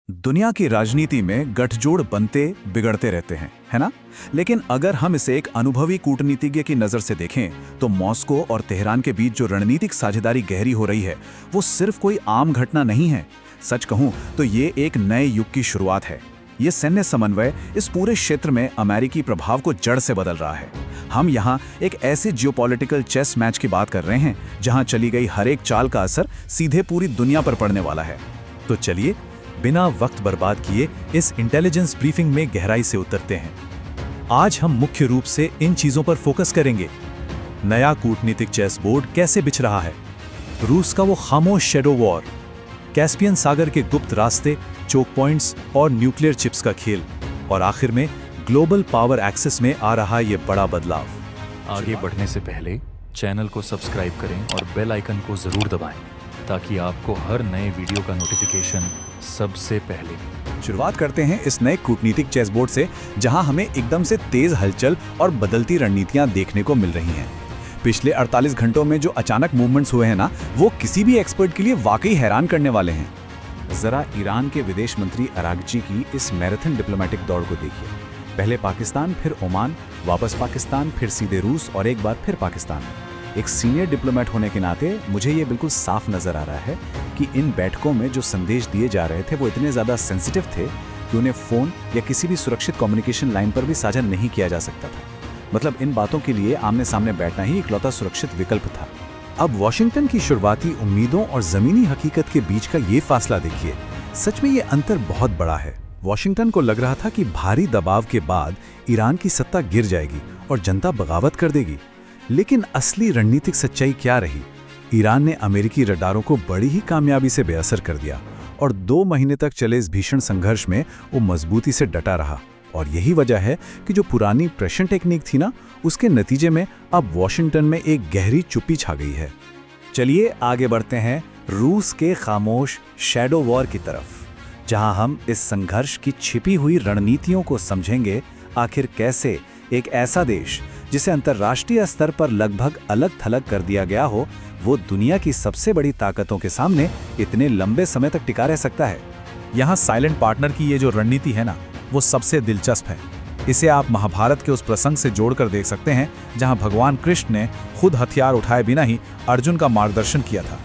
दुनिया की राजनीति में गठजोड़ बनते बिगड़ते रहते हैं, है ना? लेकिन अगर हम इसे एक अनुभवी कूटनीतिज्ञ की नज़र से देखें तो मॉस्को और तेहरान के बीच जो रणनीतिक साझेदारी गहरी हो रही है वो सिर्फ कोई आम घटना नहीं है। सच कहूं तो ये एक नए युग की शुरुआत है। ये सैन्य समन्वय इस पूरे क्षेत्र में अमेरिकी प्रभाव को जड़ से बदल रहा है। हम यहाँ एक ऐसे जियोपॉलिटिकल चेस मैच की बात कर रहे हैं जहाँ चली गई हर एक चाल का असर सीधे पूरी दुनिया पर पड़ने वाला है। तो चलिए बिना वक्त बर्बाद किए इस इंटेलिजेंस ब्रीफिंग में गहराई से उतरते हैं। आज हम मुख्य रूप से इन चीजों पर फोकस करेंगे। नया कूटनीतिक चेस बोर्ड कैसे बिछ रहा है, रूस का वो खामोश शैडो वॉर, कैस्पियन सागर के गुप्त रास्ते, चोक पॉइंट्स और न्यूक्लियर चिप्स का खेल, और आखिर में ग्लोबल पावर एक्सेस में आ रहा ये बड़ा बदलाव। आगे बढ़ने से पहले चैनल को सब्सक्राइब करें और बेल आइकन को जरूर दबाएं ताकि आपको हर नए वीडियो का नोटिफिकेशन सबसे पहले। शुरुआत करते हैं इस नए कूटनीतिक चेस बोर्ड से जहां हमें एकदम से तेज हलचल और बदलती रणनीतियां देखने को मिल रही हैं। पिछले 48 घंटों में जो अचानक मूवमेंट्स हुए हैं ना, वो किसी भी एक्सपर्ट के लिए वाकई हैरान करने वाले हैं। जरा ईरान के विदेश मंत्री अरागची की इस मैराथन डिप्लोमेटिक दौड़ को देखिए। पहले पाकिस्तान, फिर ओमान, वापस पाकिस्तान, फिर सीधे रूस और एक बार फिर पाकिस्तान। एक सीनियर डिप्लोमेट होने के नाते मुझे ये बिल्कुल साफ नजर आ रहा है कि इन बैठकों में जो संदेश दिए जा रहे थे वो इतने ज़्यादा सेंसिटिव थे कि उन्हें फ़ोन या किसी भी सुरक्षित कम्युनिकेशन लाइन पर भी साझा नहीं किया जा सकता था। मतलब इन बातों के लिए आमने सामने बैठना ही इकलौता सुरक्षित विकल्प था। अब वॉशिंगटन की शुरुआती उम्मीदों और ज़मीनी हकीकत के बीच का ये फासला देखिए। सच में ये अंतर बहुत बड़ा है। वॉशिंगटन को लग रहा था कि भारी दबाव के बाद ईरान की सत्ता गिर जाएगी और जनता बगावत कर देगी। लेकिन असली रणनीतिक सच्चाई क्या रही? ईरान ने अमेरिकी रडारों को बड़ी ही कामयाबी से बेअसर कर दिया और 2 महीने तक चले इस भीषण संघर्ष में वो मजबूती से डटा रहा। और यही वजह है कि जो पुरानी प्रेशर टेक्निक थी ना, उसके नतीजे में अब वॉशिंगटन में एक गहरी चुप्पी छा गई है। चलिए आगे बढ़ते हैं रूस के खामोश शैडो वॉर की तरफ, जहां हम इस संघर्ष की छिपी हुई रणनीतियों को समझेंगे। आखिर कैसे एक ऐसा देश जिसे अंतर्राष्ट्रीय स्तर पर लगभग अलग थलग कर दिया गया हो, वो दुनिया की सबसे बड़ी ताकतों के सामने इतने लंबे समय तक टिका रह सकता है। यहाँ साइलेंट पार्टनर की ये जो रणनीति है ना, वो सबसे दिलचस्प है। इसे आप महाभारत के उस प्रसंग से जोड़कर देख सकते हैं जहाँ भगवान कृष्ण ने खुद हथियार उठाए बिना ही अर्जुन का मार्गदर्शन किया था।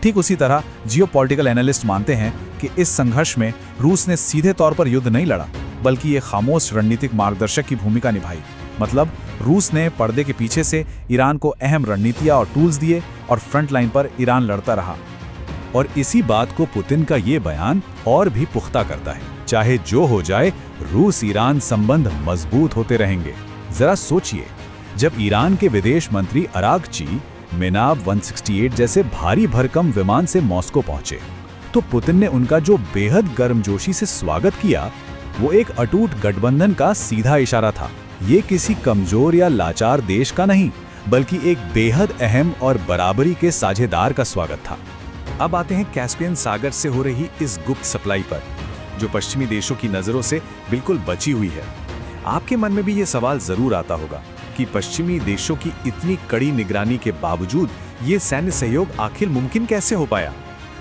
ठीक उसी तरह जियोपॉलिटिकल एनालिस्ट मानते हैं कि इस संघर्ष में रूस ने सीधे तौर पर युद्ध नहीं लड़ा, बल्कि ये खामोश रणनीतिक मार्गदर्शक की भूमिका निभाई। मतलब रूस ने पर्दे के पीछे से ईरान को अहम रणनीतियां और टूल्स दिए और फ्रंट लाइन पर ईरान लड़ता रहा। और इसी बात को पुतिन का ये बयान और भी पुख्ता करता है। चाहे जो हो जाए, रूस ईरान संबंध मजबूत होते रहेंगे। जरा सोचिए, जब ईरान के विदेश मंत्री अरागची मिनाब 168 जैसे भारी भरकम विमान से मॉस्को पहुंचे, तो पुतिन ने उनका जो बेहद गर्मजोशी से स्वागत किया, वो एक अटूट गठबंधन का सीधा इशारा था। ये किसी कमजोर या लाचार देश का नहीं, बल्कि एक बेहद अहम और बराबरी के साझेदार का स्वागत था। अब आते हैं कैस्पियन सागर से हो रही इस गुप्त सप्लाई पर, जो पश्चिमी देशों की नजरों से बिल्कुल बची हुई है। आपके मन में भी ये सवाल जरूर आता होगा कि पश्चिमी देशों की इतनी कड़ी निगरानी के बावजूद ये सैन्य सहयोग आखिर मुमकिन कैसे हो पाया?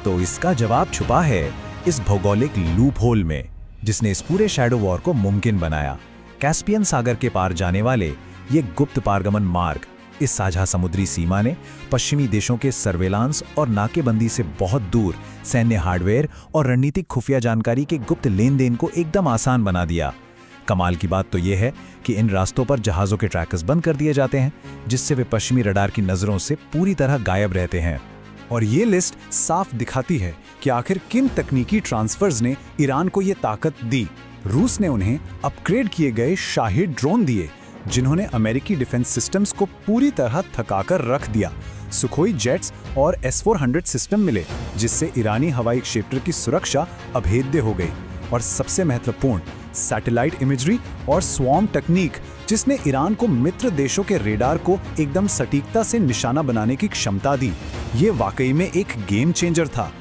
तो इसका जवाब छुपा है इस भौगोलिक लूप होल में, जिसने इस पूरे शैडो वॉर को मुमकिन बनाया। कैस्पियन सागर के पार जाने वाले ये गुप्त पारगमन मार्ग, इस साझा समुद्री सीमा ने पश्चिमी देशों के सर्वेलांस और नाकेबंदी से बहुत दूर सैन्य हार्डवेयर और रणनीतिक खुफिया जानकारी के गुप्त लेन देन को एकदम आसान बना दिया। कमाल की बात तो यह है कि इन रास्तों पर जहाज़ों के ट्रैकर्स बंद कर दिए जाते हैं, जिससे वे पश्चिमी रडार की नज़रों से पूरी तरह गायब रहते हैं। और ये लिस्ट साफ दिखाती है कि आखिर किन तकनीकी ट्रांसफर्स ने ईरान को ये ताकत दी। रूस ने उन्हें अपग्रेड किए गए शाहिद ड्रोन दिए, जिन्होंने अमेरिकी डिफेंस सिस्टम्स को पूरी तरह थकाकर रख दिया। सुखोई जेट्स और S-400 सिस्टम मिले, जिससे ईरानी हवाई क्षेत्र की सुरक्षा अभेद्य हो गई। और सबसे महत्वपूर्ण, सैटेलाइट इमेजरी और स्वॉर्म तकनीक, जिसने ईरान को मित्र देशों के रेडार को एकदम सटीकता से निशाना बनाने की क्षमता दी। ये वाकई में एक गेम चेंजर था।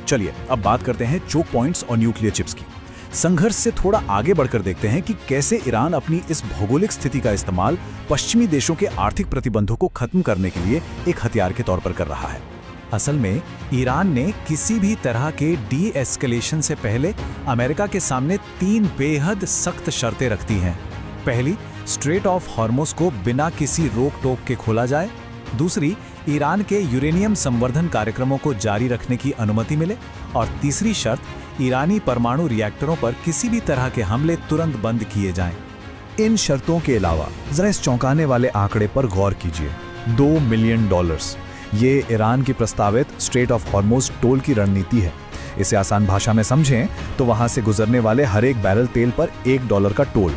चलिए अब बात करते हैं चोक पॉइंट्स और न्यूक्लियर चिप्स की। संघर्ष से थोड़ा आगे बढ़कर देखते हैं कि कैसे ईरान अपनी इस भौगोलिक स्थिति का इस्तेमाल पश्चिमी देशों के आर्थिक प्रतिबंधों को खत्म करने के लिए एक हथियार के तौर पर कर रहा है। असल में ईरान ने किसी भी तरह के डी एस्केलेशन से पहले अमेरिका के सामने 3 बेहद सख्त शर्तें रखती हैं। पहली, स्ट्रेट ऑफ हॉर्मुज़ को बिना किसी रोक टोक के खोला जाए। दूसरी, ईरान के यूरेनियम संवर्धन कार्यक्रमों को जारी रखने की अनुमति मिले। और तीसरी शर्त, ईरानी परमाणु रिएक्टरों पर किसी भी तरह के हमले तुरंत बंद किए जाएं। इन शर्तों के अलावा जरा इस चौंकाने वाले आंकड़े पर गौर कीजिए, $2 मिलियन। ये ईरान की प्रस्तावित स्ट्रेट ऑफ हॉर्मुज़ टोल की रणनीति है। इसे आसान भाषा में समझें तो वहां से गुजरने वाले हर एक बैरल तेल पर $1 का टोल।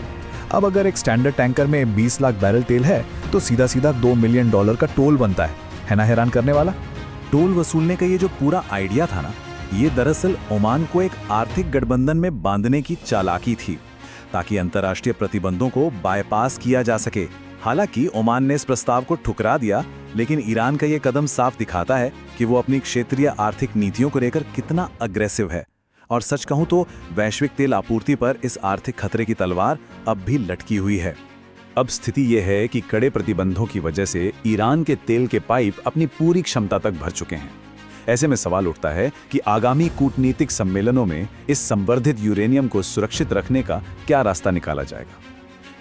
अब अगर एक स्टैंडर्ड टैंकर में 20 लाख बैरल तेल है तो सीधा सीधा $2 मिलियन का टोल बनता है ना हैरान करने वाला? टोल वसूलने का ये जो पूरा आइडिया था ना, ये दरअसल ओमान को एक आर्थिक गठबंधन में बांधने की चालाकी थी, ताकि अंतर्राष्ट्रीय प्रतिबंधों को बायपास किया जा सके। हालांकि ओमान ने इस प्रस्ताव को ठुकरा दिया, लेकिन ईरान का ये कदम साफ दिखाता है कि वो अपनी क्षेत्रीय आर्थिक नीतियों को लेकर कितना अग्रेसिव है। और सच कहूं तो वैश्विक तेल आपूर्ति पर इस आर्थिक खतरे की तलवार अब भी लटकी हुई है। अब स्थिति यह है कि कड़े प्रतिबंधों की वजह से ईरान के तेल के पाइप अपनी पूरी क्षमता तक भर चुके हैं। ऐसे में सवाल उठता है कि आगामी कूटनीतिक सम्मेलनों में इस संवर्धित यूरेनियम को सुरक्षित रखने का क्या रास्ता निकाला जाएगा।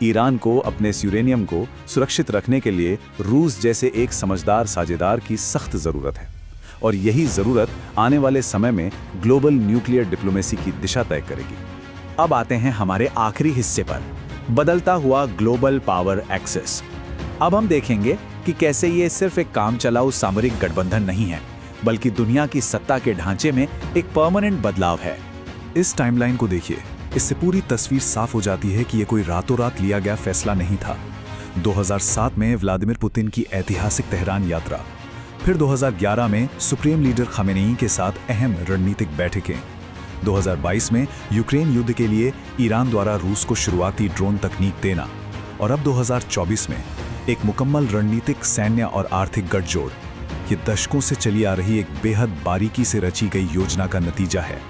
ईरान को अपने इस यूरेनियम को सुरक्षित रखने के लिए रूस जैसे एक समझदार साझेदार की सख्त जरूरत है, और यही जरूरत आने वाले समय में ग्लोबल न्यूक्लियर डिप्लोमेसी की दिशा तय करेगी। अब आते हैं हमारे आखिरी हिस्से पर, बदलता हुआ ग्लोबल पावर एक्सेस। अब हम देखेंगे कि कैसे ये सिर्फ एक काम चलाऊ सामरिक गठबंधन नहीं है, बल्कि दुनिया की सत्ता के ढांचे में एक परमानेंट बदलाव है। इस टाइमलाइन को देखिए, इससे पूरी तस्वीर साफ हो जाती है कि यह कोई रातों रात लिया गया फैसला नहीं था। 2007 में व्लादिमीर पुतिन की ऐतिहासिक तेहरान यात्रा, फिर 2011 में सुप्रीम लीडर खामेनेई के साथ अहम रणनीतिक बैठकें, 2022 में यूक्रेन युद्ध के लिए ईरान द्वारा रूस को शुरुआती ड्रोन तकनीक देना, और अब 2024 में एक मुकम्मल रणनीतिक, सैन्य और आर्थिक गठजोड़। ये दशकों से चली आ रही एक बेहद बारीकी से रची गई योजना का नतीजा है।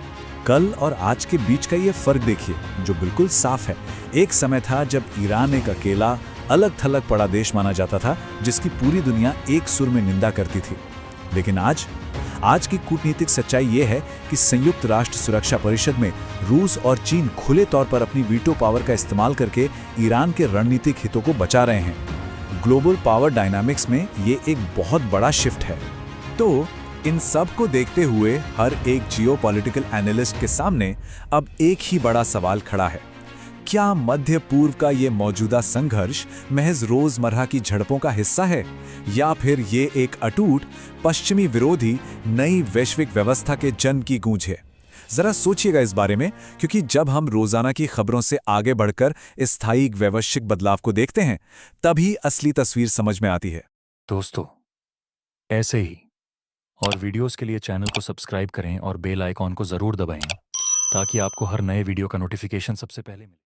कल और आज के बीच का ये फर्क देखिए, जो बिल्कुल साफ है। एक समय था जब ईरान एक अकेला अलग थलग पड़ा देश माना जाता था, जिसकी पूरी दुनिया एक सुर में निंदा करती थी। लेकिन आज की कूटनीतिक सच्चाई ये है कि संयुक्त राष्ट्र सुरक्षा परिषद में रूस और चीन खुले तौर पर अपनी वीटो पावर का इस्तेमाल करके ईरान के रणनीतिक हितों को बचा रहे हैं। ग्लोबल पावर डायनामिक्स में ये एक बहुत बड़ा शिफ्ट है। तो इन सब को देखते हुए हर एक जियोपॉलिटिकल एनालिस्ट के सामने अब एक ही बड़ा सवाल खड़ा है, क्या मध्य पूर्व का ये मौजूदा संघर्ष महज रोजमर्रा की झड़पों का हिस्सा है, या फिर ये एक अटूट पश्चिमी विरोधी नई वैश्विक व्यवस्था के जन्म की गूंज है? जरा सोचिएगा इस बारे में, क्योंकि जब हम रोजाना की खबरों से आगे बढ़कर स्थायी वैश्विक बदलाव को देखते हैं, तभी असली तस्वीर समझ में आती है। दोस्तों, ऐसे ही और वीडियोस के लिए चैनल को सब्सक्राइब करें और बेल आइकॉन को जरूर दबाएं, ताकि आपको हर नए वीडियो का नोटिफिकेशन सबसे पहले मिले।